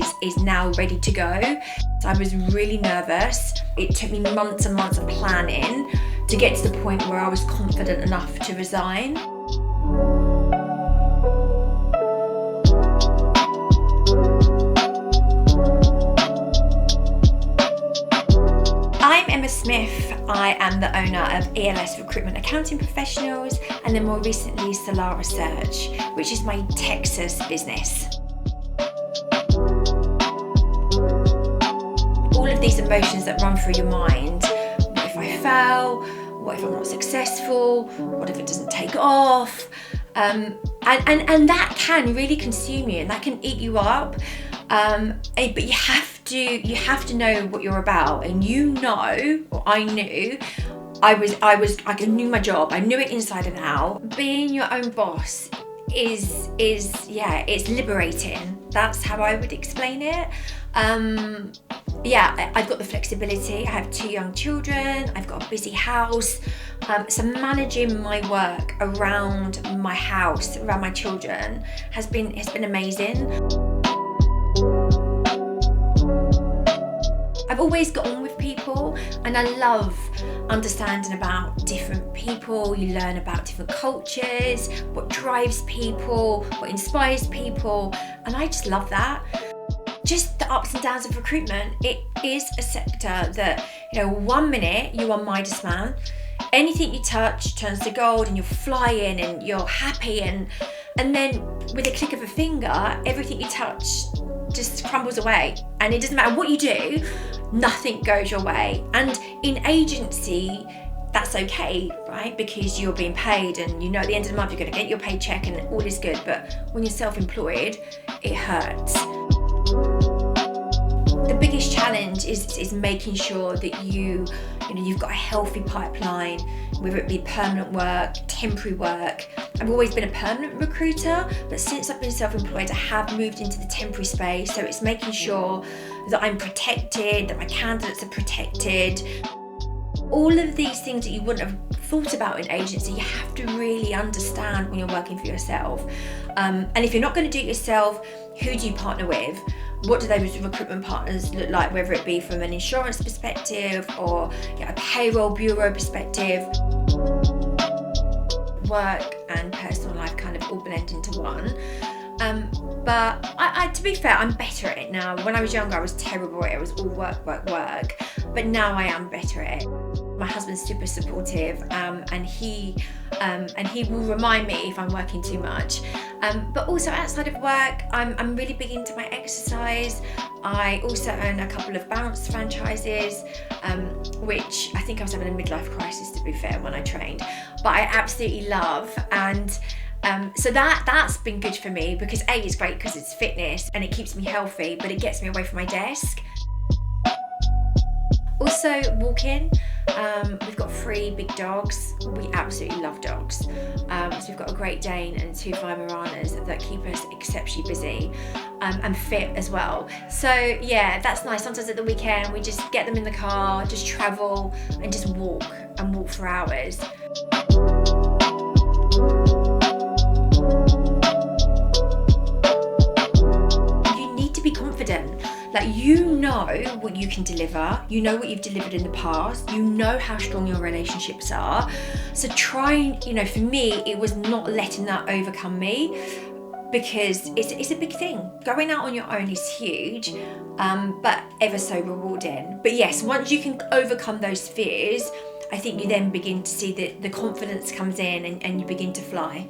think is now ready to go. So I was really nervous. It took me months and months of planning to get to the point where I was confident enough to resign. I'm Emma Smith. I am the owner of ELS Recruitment Accounting Professionals, and then more recently Solara Search, which is my Texas business. All of these emotions that run through your mind: what if I fail? What if I'm not successful? What if it doesn't take off? And that can really consume you, and that can eat you up. But you have to know what you're about, and I knew I knew my job. I knew it inside and out. Being your own boss is it's liberating. That's how I would explain it. I've got the flexibility. I have 2 young children. I've got a busy house. So managing my work around my house, around my children, has been amazing. I've always got on with people, and I love understanding about different people. You learn about different cultures, what drives people, what inspires people, and I just love that. Just the ups and downs of recruitment. It is a sector that, 1 minute you are Midas man, anything you touch turns to gold, and you're flying and you're happy, and then with a click of a finger, everything you touch just crumbles away, and it doesn't matter what you do, nothing goes your way. And in agency, that's okay, right? Because you're being paid, and at the end of the month you're going to get your paycheck and all is good. But when you're self-employed, it hurts. The biggest challenge is making sure that you've got a healthy pipeline, whether it be permanent work, temporary work. I've always been a permanent recruiter, but since I've been self-employed, I have moved into the temporary space. So it's making sure that I'm protected, that my candidates are protected. All of these things that you wouldn't have thought about in agency, you have to really understand when you're working for yourself. And if you're not going to do it yourself, who do you partner with? What do those recruitment partners look like, whether it be from an insurance perspective or a payroll bureau perspective? Work and personal life kind of all blend into one. But I, to be fair, I'm better at it now. When I was younger, I was terrible at it. It was all work. But now I am better at it. My husband's super supportive, and he will remind me if I'm working too much. But also outside of work, I'm really big into my exercise. I also own a couple of bounce franchises, which I think I was having a midlife crisis, to be fair, when I trained. But I absolutely love, and so that's been good for me, because A, it's great because it's fitness and it keeps me healthy, but it gets me away from my desk. Also walking. We've got 3 big dogs. We absolutely love dogs. So we've got a Great Dane and 2 Weimaraners that keep us exceptionally busy and fit as well. So yeah, that's nice. Sometimes at the weekend we just get them in the car, just travel and just walk for hours. You need to be confident. You know what you can deliver, you know what you've delivered in the past, you know how strong your relationships are. So trying, for me, it was not letting that overcome me, because it's a big thing. Going out on your own is huge, but ever so rewarding. But yes, once you can overcome those fears, I think you then begin to see that the confidence comes in, and you begin to fly.